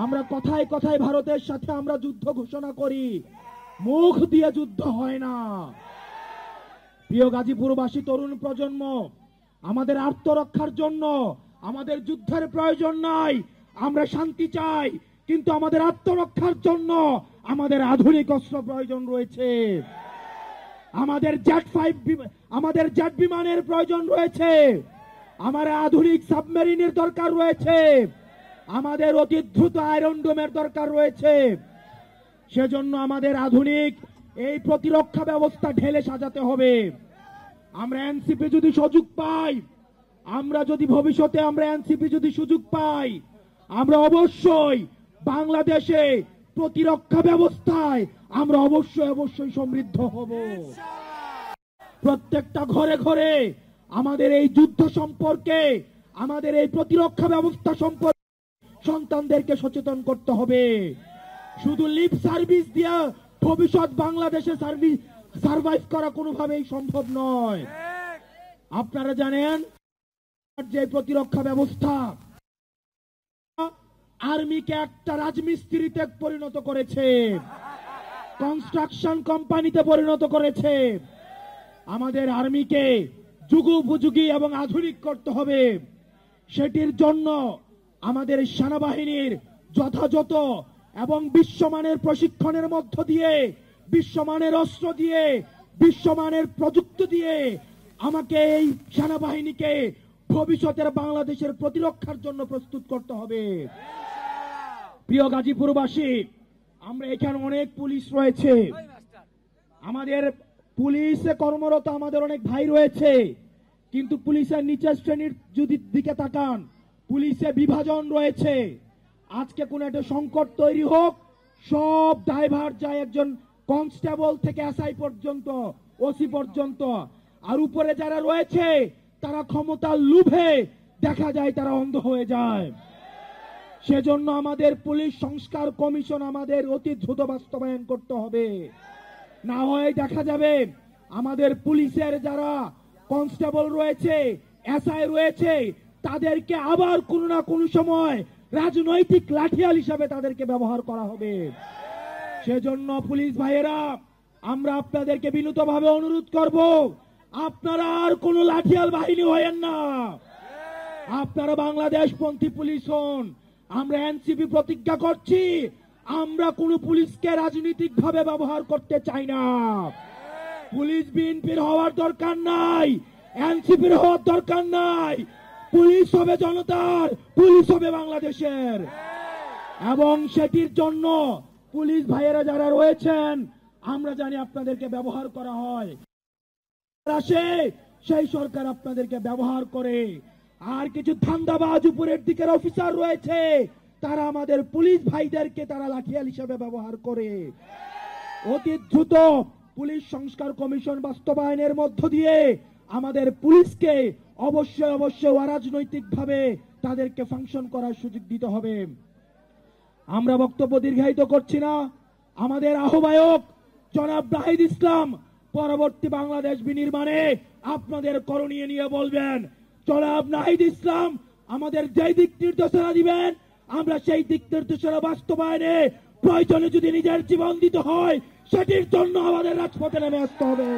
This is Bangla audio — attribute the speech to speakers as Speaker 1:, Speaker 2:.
Speaker 1: আমরা কথায় কথায় ভারতের সাথে আমরা যুদ্ধ ঘোষণা করি, মুখ দিয়ে যুদ্ধ হয় না। প্রিয় গাজীপুরবাসী তরুণ প্রজন্ম, আমাদের আত্মরক্ষার জন্য আমাদের যুদ্ধের প্রয়োজন নাই, আমরা শান্তি চাই, কিন্তু আমাদের আত্মরক্ষার জন্য আমাদের আধুনিক অস্ত্র প্রয়োজন রয়েছে। আমাদের জেট বিমানের প্রয়োজন রয়েছে, আমার আধুনিক সাবমেরিনের দরকার রয়েছে, আমাদের অতি দ্রুত আয়রন ডোমের দরকার রয়েছে। সেজন্য আমাদের আধুনিক এই প্রতিরক্ষা ব্যবস্থা ঢেলে সাজাতে হবে। আমরা এনসিপি যদি সুযোগ পাই, আমরা যদি ভবিষ্যতে এনসিপি যদি সুযোগ পাই, আমরা অবশ্যই বাংলাদেশে প্রতিরক্ষা ব্যবস্থায় আমরা অবশ্যই সমৃদ্ধ হব। প্রত্যেকটা ঘরে ঘরে আমাদের এই যুদ্ধ সম্পর্কে, আমাদের এই প্রতিরক্ষা ব্যবস্থা সম্পর্কে সন্তানদেরকে সচেতন করতে হবে। শুধু লিপ সার্ভিস দিয়ে ভবিষ্যৎ বাংলাদেশে সার্ভাইভ করা কোনোভাবেই সম্ভব নয়। আপনারা জানেন যে প্রতিরক্ষা ব্যবস্থা আর্মিকে একটা রাজমিস্ত্রিতে পরিণত করেছে, কনস্ট্রাকশন কোম্পানিতে পরিণত করেছে। আমাদের আর্মিকে যুগোপযোগী এবং আধুনিক করতে হবে। সেটির জন্য আমাদের সেনাবাহিনীর যথাযথ এবং বিশ্বমানের প্রশিক্ষণের মধ্য দিয়ে, বিশ্বমানের অস্ত্র দিয়ে, বিশ্বমানের প্রযুক্তি দিয়ে আমাকে এই সেনাবাহিনীকে ভবিষ্যতের বাংলাদেশের প্রতিরক্ষার জন্য প্রস্তুত করতে হবে। প্রিয় গাজীপুরবাসী, আমরা এখানে অনেক পুলিশ রয়েছে, আমাদের পুলিশে কর্মরত আমাদের অনেক ভাই রয়েছে, কিন্তু পুলিশের নিচের শ্রেণীর যদি দিকে তাকান, পুলিশে বিভাজন রয়েছে। আজকে কোন একটা সংকট তৈরি হোক, সব ড্রাইভার যায় একজন কনস্টেবল থেকে এসআই পর্যন্ত, ওসি পর্যন্ত, আর উপরে যারা রয়েছে তারা ক্ষমতার লোভে দেখা যায় তারা অন্ধ হয়ে যায়। সেজন্য আমাদের পুলিশ সংস্কার কমিশন আমাদের অতি দ্রুত বাস্তবায়ন করতে হবে। না হয় দেখা যাবে আমাদের পুলিশের যারা কনস্টেবল রয়েছে, এসআই রয়েছে, তাদেরকে আবার কোনো না কোনো সময় রাজনৈতিক লাঠিয়াল হিসাবে তাদেরকে ব্যবহার করা হবে। সেজন্য পুলিশ ভাইয়েরা, আমরা আপনাদেরকে বিনীতভাবে অনুরোধ করব, আপনারা আর কোন লাঠিয়াল বাহিনী হয়েন না, আপনারা বাংলাদেশপন্থী পুলিশ হন। আমরা এনসিপি প্রতিজ্ঞা করছি, আমরা কোন পুলিশকে রাজনৈতিক ভাবে ব্যবহার করতে চাই না। পুলিশ বিএনপির হওয়ার দরকার নাই, এনসিপির হওয়ার দরকার নাই। পুলিশ হবে জনতার, পুলিশ হবে বাংলাদেশের। এবং সেটির জন্য পুলিশ ভাইয়েরা যারা রয়েছেন, আমরা জানি আপনাদেরকে ব্যবহার করা হয়, আসে সেই সরকার আপনাদেরকে ব্যবহার করে। আর কিছু ধান্দাবাজ উপরের দিকের অফিসার রয়েছে, তারা আমাদের পুলিশ ভাইদেরকে তারা লাঠিয়াল হিসেবে ব্যবহার করে। অতি দ্রুত পুলিশ সংস্কার কমিশন বাস্তবায়নের মধ্য দিয়ে আমাদের পুলিশকে অবশ্যই অরাজনৈতিক ভাবে তাদেরকে ফাংশন করার সুযোগ দিতে হবে। আমরা বক্তব্য দীর্ঘায়িত করছি না, আমাদের আহ্বায়ক জনাব নাহিদ ইসলাম পরবর্তী বাংলাদেশ বিনির্মাণে আপনাদের করণীয় নিয়ে বলবেন। জনাব নাহিদ ইসলাম আমাদের যেই দিক নির্দেশনা দিবেন, আমরা সেই দিক নির্দেশনা বাস্তবায়নে প্রয়োজনে যদি নিজের জীবন দিতে হয়, সেটির জন্য আমাদের রাজপথে নেমে আসতে হবে।